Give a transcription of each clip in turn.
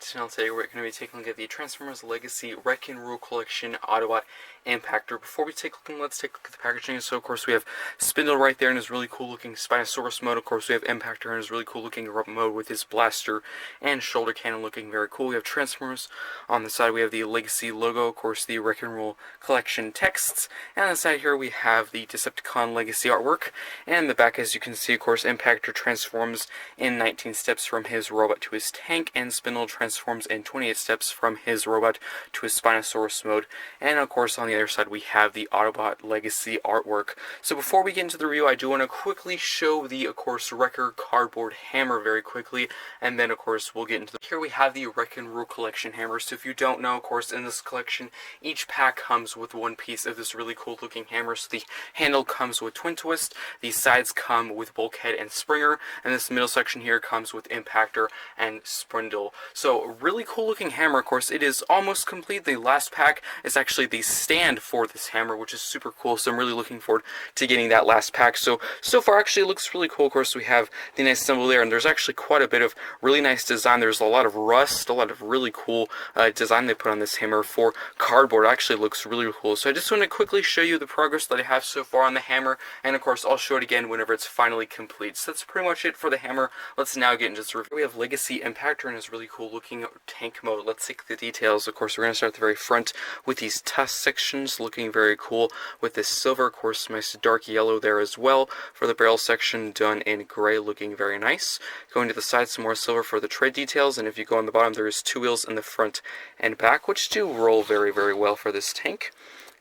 to the channel. Today we're going to be taking a look at the Transformers Legacy Wreck and Rule Collection Autobot Impactor. Before we take a look, let's take a look at the packaging. So of course we have Spindle right there in his really cool looking Spinosaurus mode. Of course we have Impactor in his really cool looking robot mode with his blaster and shoulder cannon looking very cool. We have Transformers on the side. We have the Legacy logo, of course the Wreck and Rule Collection texts. And on the side here we have the Decepticon Legacy artwork. And in the back, as you can see, of course, Impactor transforms in 19 steps from his robot to his tank, and Spindle transforms in 28 steps from his robot to his Spinosaurus mode. And of course, on the other side, we have the Autobot Legacy artwork. So before we get into the review, I do want to quickly show the, of course, Wrecker cardboard hammer very quickly, and then, of course, we'll get into the... Here we have the Wreck and Rule Collection hammer. So if you don't know, of course, in this collection, each pack comes with one piece of this really cool looking hammer. So the handle comes with twin twist, the sides come with bulkhead and springer, and this middle section here comes with Impactor and Spindle. So really cool looking hammer. Of course, it is almost complete. The last pack is actually the stand for this hammer, which is super cool. So I'm really looking forward to getting that last pack. So far actually it looks really cool. Of course, we have the nice symbol there, and there's actually quite a bit of really nice design. There's a lot of rust, a lot of really cool design they put on this hammer for cardboard. It actually looks really cool. So I just want to quickly show you the progress that I have so far on the hammer, and of course I'll show it again whenever it's finally complete. So that's pretty much it for the hammer. Let's now get into this review. We have Legacy Impactor in his really cool looking tank mode. Let's take the details. Of course, we're going to start at the very front with these tusk sections looking very cool with this silver, of course, nice dark yellow there as well for the barrel section, done in gray, looking very nice. Going to the side, some more silver for the tread details, and if you go on the bottom, there is two wheels in the front and back, which do roll very, very well for this tank.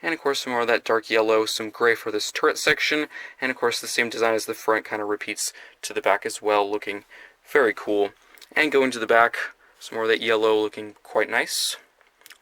And of course some more of that dark yellow, some gray for this turret section, and of course the same design as the front kind of repeats to the back as well, looking very cool. And going to the back, some more of that yellow looking quite nice.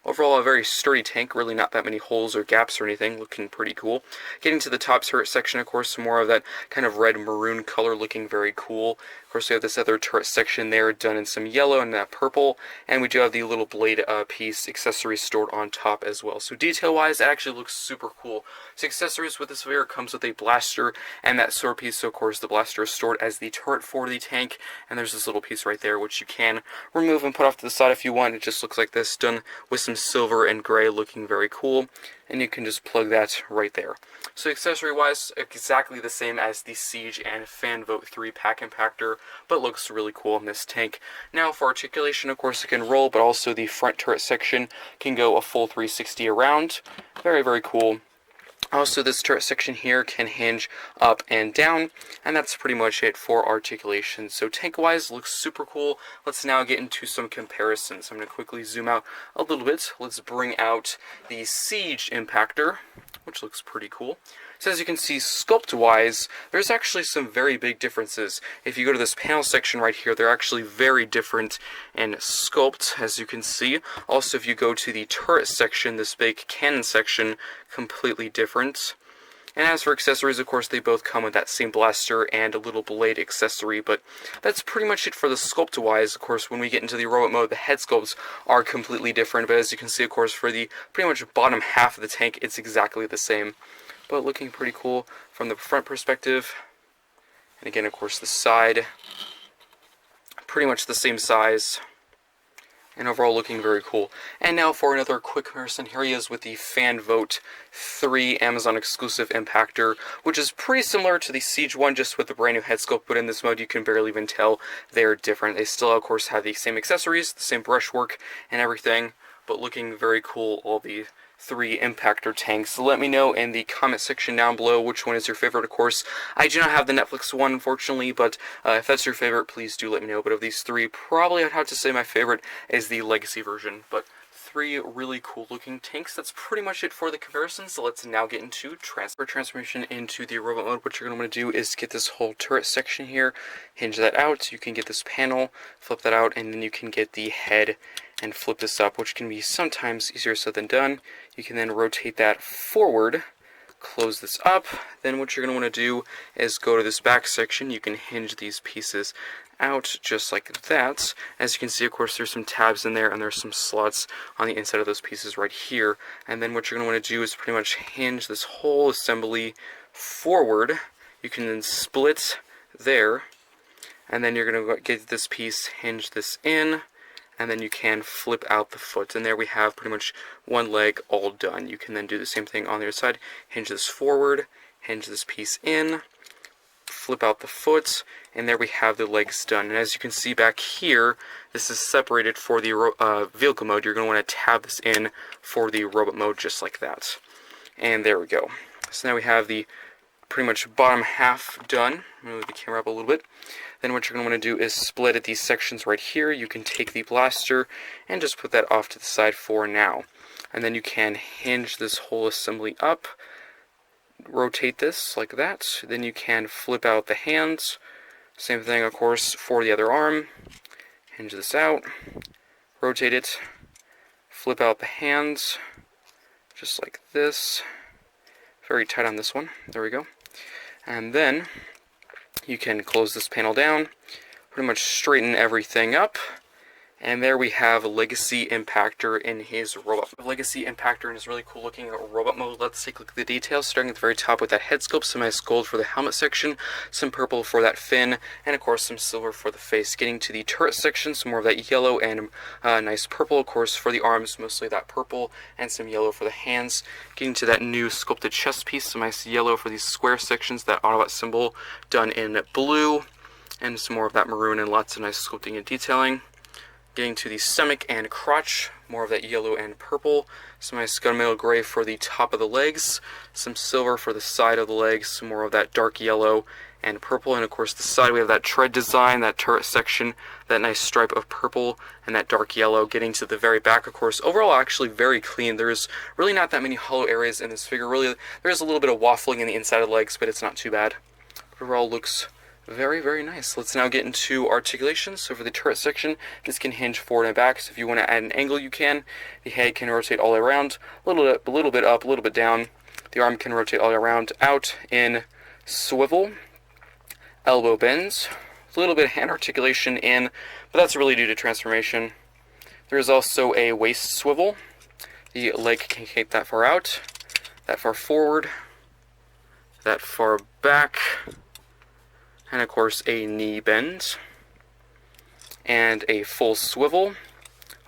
Overall, a very sturdy tank, really not that many holes or gaps or anything, looking pretty cool. Getting to the top turret section, of course, some more of that kind of red maroon color looking very cool. Of course, we have this other turret section there done in some yellow and that purple, and we do have the little blade piece accessory stored on top as well. So detail-wise, it actually looks super cool. So accessories with this figure comes with a blaster and that sword piece. So of course, the blaster is stored as the turret for the tank, and there's this little piece right there which you can remove and put off to the side if you want. It just looks like this, done with some silver and gray, looking very cool, and you can just plug that right there. So accessory wise, exactly the same as the Siege and Fan Vote 3 pack Impactor, but looks really cool in this tank. Now for articulation, of course it can roll, but also the front turret section can go a full 360 around. Very, very cool. Also, this turret section here can hinge up and down, and that's pretty much it for articulation. So tank-wise, looks super cool. Let's now get into some comparisons. I'm going to quickly zoom out a little bit. Let's bring out the Siege Impactor, which looks pretty cool. So as you can see, sculpt-wise, there's actually some very big differences. If you go to this panel section right here, they're actually very different in sculpt, as you can see. Also, if you go to the turret section, this big cannon section, completely different. And as for accessories, of course, they both come with that same blaster and a little blade accessory, but that's pretty much it for the sculpt-wise. Of course, when we get into the robot mode, the head sculpts are completely different, but as you can see, of course, for the pretty much bottom half of the tank, it's exactly the same. But looking pretty cool from the front perspective. And again, of course, the side, pretty much the same size. And overall looking very cool. And now for another quick comparison, here he is with the Fan Vote 3 Amazon exclusive Impactor, which is pretty similar to the Siege one, just with the brand new head sculpt, but in this mode you can barely even tell they're different. They still, of course, have the same accessories, the same brushwork and everything, but looking very cool, all the 3 Impactor tanks. So let me know in the comment section down below which one is your favorite. Of course, I do not have the Netflix one, unfortunately, but if that's your favorite, please do let me know. But of these 3, probably I'd have to say my favorite is the Legacy version. But 3 really cool looking tanks. That's pretty much it for the comparison. So let's now get into transformation into the robot mode. What you're going to want to do is get this whole turret section here, hinge that out. You can get this panel, flip that out, and then you can get the head and flip this up, which can be sometimes easier said than done. You can then rotate that forward, close this up. Then what you're going to want to do is go to this back section. You can hinge these pieces out just like that. As you can see, of course, there's some tabs in there, and there's some slots on the inside of those pieces right here. And then what you're going to want to do is pretty much hinge this whole assembly forward. You can then split there, and then you're going to get this piece, hinge this in, and then you can flip out the foot. And there we have pretty much one leg all done. You can then do the same thing on the other side. Hinge this forward, hinge this piece in, flip out the foot, and there we have the legs done. And as you can see back here, this is separated for the vehicle mode. You're going to want to tab this in for the robot mode just like that. And there we go. So now we have the pretty much bottom half done. Move the camera up a little bit. Then what you're going to want to do is split at these sections right here. You can take the blaster and just put that off to the side for now. And then you can hinge this whole assembly up, rotate this like that. Then you can flip out the hands. Same thing, of course, for the other arm. Hinge this out, rotate it, flip out the hands, just like this. Very tight on this one. There we go. And then you can close this panel down, pretty much straighten everything up, and there we have Legacy Impactor in his robot. Legacy Impactor in his really cool looking robot mode. Let's take a look at the details, starting at the very top with that head sculpt, some nice gold for the helmet section, some purple for that fin, and of course some silver for the face. Getting to the turret section, some more of that yellow and nice purple, of course, for the arms, mostly that purple, and some yellow for the hands. Getting to that new sculpted chest piece, some nice yellow for these square sections, that Autobot symbol done in blue, and some more of that maroon and lots of nice sculpting and detailing. Getting to the stomach and crotch, more of that yellow and purple, some nice gunmetal gray for the top of the legs, some silver for the side of the legs, some more of that dark yellow and purple, and of course the side we have that tread design, that turret section, that nice stripe of purple and that dark yellow. Getting to the very back, of course, overall actually very clean. There's really not that many hollow areas in this figure. Really, there's a little bit of waffling in the inside of the legs, but it's not too bad. Overall looks very, very nice. Let's now get into articulation. So for the turret section, this can hinge forward and back. So if you want to add an angle, you can. The head can rotate all the way around, a little bit up, a little bit down. The arm can rotate all the way around, out, in, swivel, elbow bends, a little bit of hand articulation in, but that's really due to transformation. There's also a waist swivel. The leg can cape that far out, that far forward, that far back, and of course a knee bend, and a full swivel.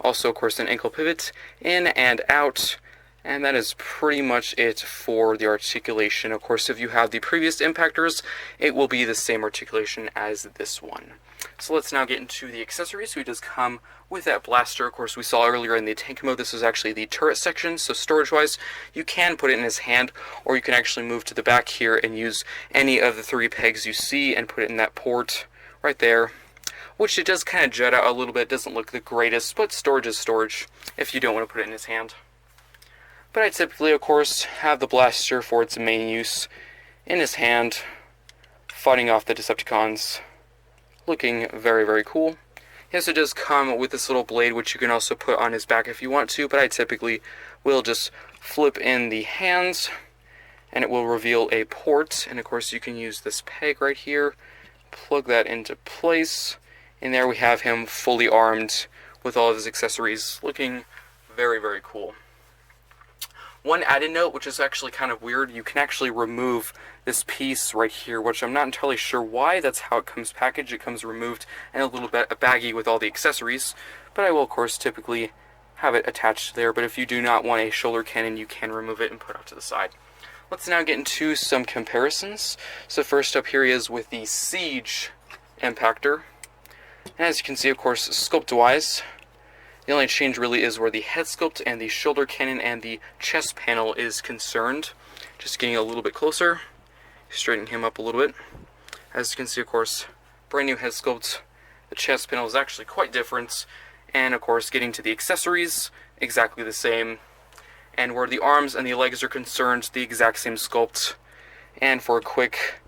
Also, of course, an ankle pivot, in and out, and that is pretty much it for the articulation. Of course, if you have the previous Impactors, it will be the same articulation as this one. So let's now get into the accessories. So it does come with that blaster. Of course, we saw earlier in the tank mode, this is actually the turret section. So storage-wise, you can put it in his hand, or you can actually move to the back here and use any of the 3 pegs you see and put it in that port right there, which it does kind of jut out a little bit. Doesn't look the greatest, but storage is storage if you don't want to put it in his hand. But I typically, of course, have the blaster for its main use in his hand, fighting off the Decepticons. Looking very, very cool. He also does come with this little blade, which you can also put on his back if you want to, but I typically will just flip in the hands, and it will reveal a port. And of course, you can use this peg right here, plug that into place, and there we have him fully armed with all of his accessories, looking very, very cool. One added note, which is actually kind of weird, you can actually remove this piece right here, which I'm not entirely sure why. That's how it comes packaged. It comes removed and a little bit baggy with all the accessories, but I will, of course, typically have it attached there. But if you do not want a shoulder cannon, you can remove it and put it off to the side. Let's now get into some comparisons. So first up here is with the Siege Impactor. And as you can see, of course, sculpt-wise, the only change really is where the head sculpt and the shoulder cannon and the chest panel is concerned. Just getting a little bit closer, straightening him up a little bit. As you can see, of course, brand new head sculpt. The chest panel is actually quite different. And of course, getting to the accessories, exactly the same. And where the arms and the legs are concerned, the exact same sculpt. And for a quick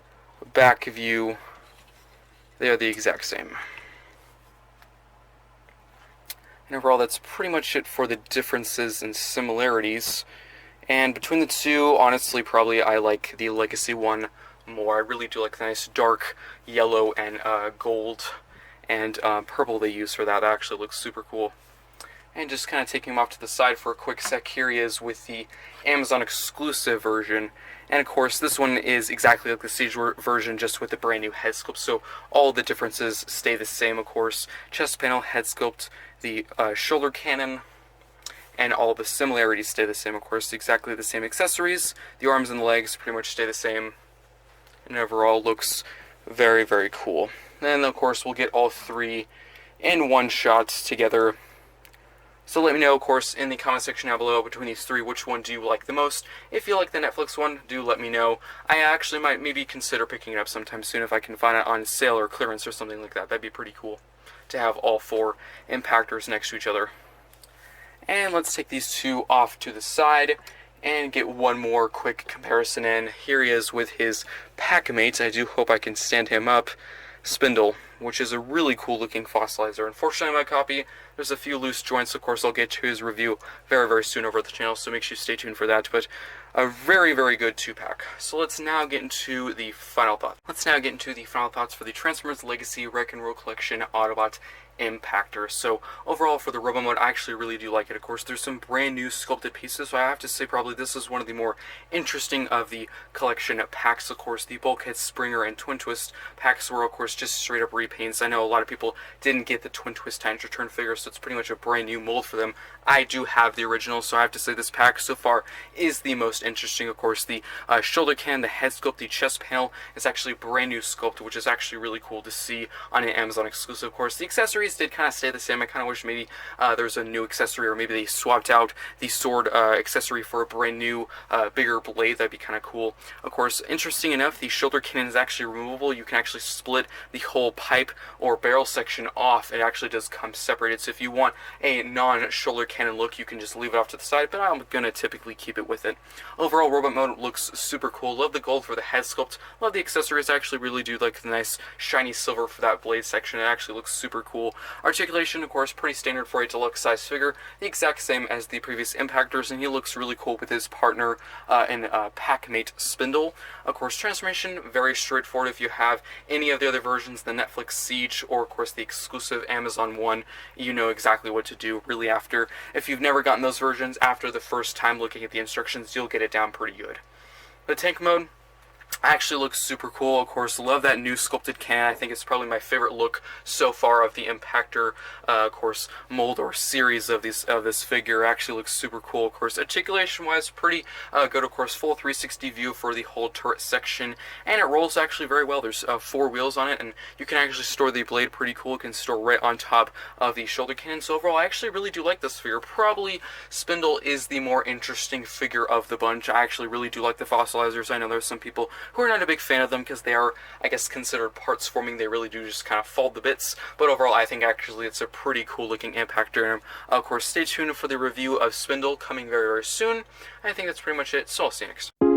back view, they are the exact same. And overall, that's pretty much it for the differences and similarities. And between the two, honestly, probably I like the Legacy one more. I really do like the nice dark yellow and gold and purple they use for that. That actually looks super cool. And just kind of taking him off to the side for a quick sec, here he is with the Amazon exclusive version. And of course, this one is exactly like the Siege version, just with the brand new head sculpt. So all the differences stay the same, of course. Chest panel, head sculpt, the shoulder cannon, and all the similarities stay the same. Of course, exactly the same accessories. The arms and the legs pretty much stay the same, and overall looks very, very cool. Then, of course, we'll get all three in one shot together. So let me know, of course, in the comment section down below, between these three, which one do you like the most? If you like the Netflix one, do let me know. I actually might maybe consider picking it up sometime soon if I can find it on sale or clearance or something like that. That'd be pretty cool to have all four Impactors next to each other. And let's take these two off to the side and get one more quick comparison in. Here he is with his packmate. I do hope I can stand him up. Spindle, which is a really cool looking fossilizer. Unfortunately, my copy, there's a few loose joints. Of course, I'll get to his review very, very soon over at the channel, so make sure you stay tuned for that. But a very, very good 2-pack. So let's now get into the final thoughts. For the Transformers Legacy Wreck and Roll Collection Autobot Impactor. So overall for the Robo mode, I actually really do like it. Of course, there's some brand new sculpted pieces, so I have to say probably this is one of the more interesting of the collection packs. Of course, the Bulkhead, Springer, and Twin Twist packs were of course just straight up repaints. I know a lot of people didn't get the Twin Twist Titans Return figure, so it's pretty much a brand new mold for them. I do have the original, so I have to say this pack so far is the most interesting. Of course, the shoulder can, the head sculpt, the chest panel is actually brand new sculpt, which is actually really cool to see on an Amazon exclusive. Of course, the accessories did kind of stay the same. I kind of wish maybe there's a new accessory, or maybe they swapped out the sword accessory for a brand new bigger blade. That'd be kind of cool. Of course, interesting enough, the shoulder cannon is actually removable. You can actually split the whole pipe or barrel section off. It actually does come separated, so if you want a non-shoulder cannon look, you can just leave it off to the side, but I'm going to typically keep it with it. Overall, robot mode looks super cool. Love the gold for the head sculpt. Love the accessories. I actually really do like the nice shiny silver for that blade section. It actually looks super cool. Articulation, of course, pretty standard for a deluxe size figure. The exact same as the previous Impactors, and he looks really cool with his partner and packmate Spindle. Of course, transformation, very straightforward. If you have any of the other versions, the Netflix Siege, or of course the exclusive Amazon one, you know exactly what to do really after. If you've never gotten those versions, after the first time looking at the instructions, you'll get it down pretty good. The tank mode actually looks super cool. Of course, love that new sculpted can. I think it's probably my favorite look so far of the Impactor, of course, mold or series of this figure. Actually looks super cool. Of course, articulation-wise, pretty good. Of course, full 360 view for the whole turret section, and it rolls actually very well. There's 4 wheels on it, and you can actually store the blade pretty cool. It can store right on top of the shoulder cannon. So overall, I actually really do like this figure. Probably Spindle is the more interesting figure of the bunch. I actually really do like the fossilizers. I know there's some people who are not a big fan of them because they are, I guess, considered parts forming. They really do just kind of fold the bits, but overall I think actually it's a pretty cool looking Impactor. And of course, stay tuned for the review of Spindle coming very, very soon. I think that's pretty much it, so I'll see you next time.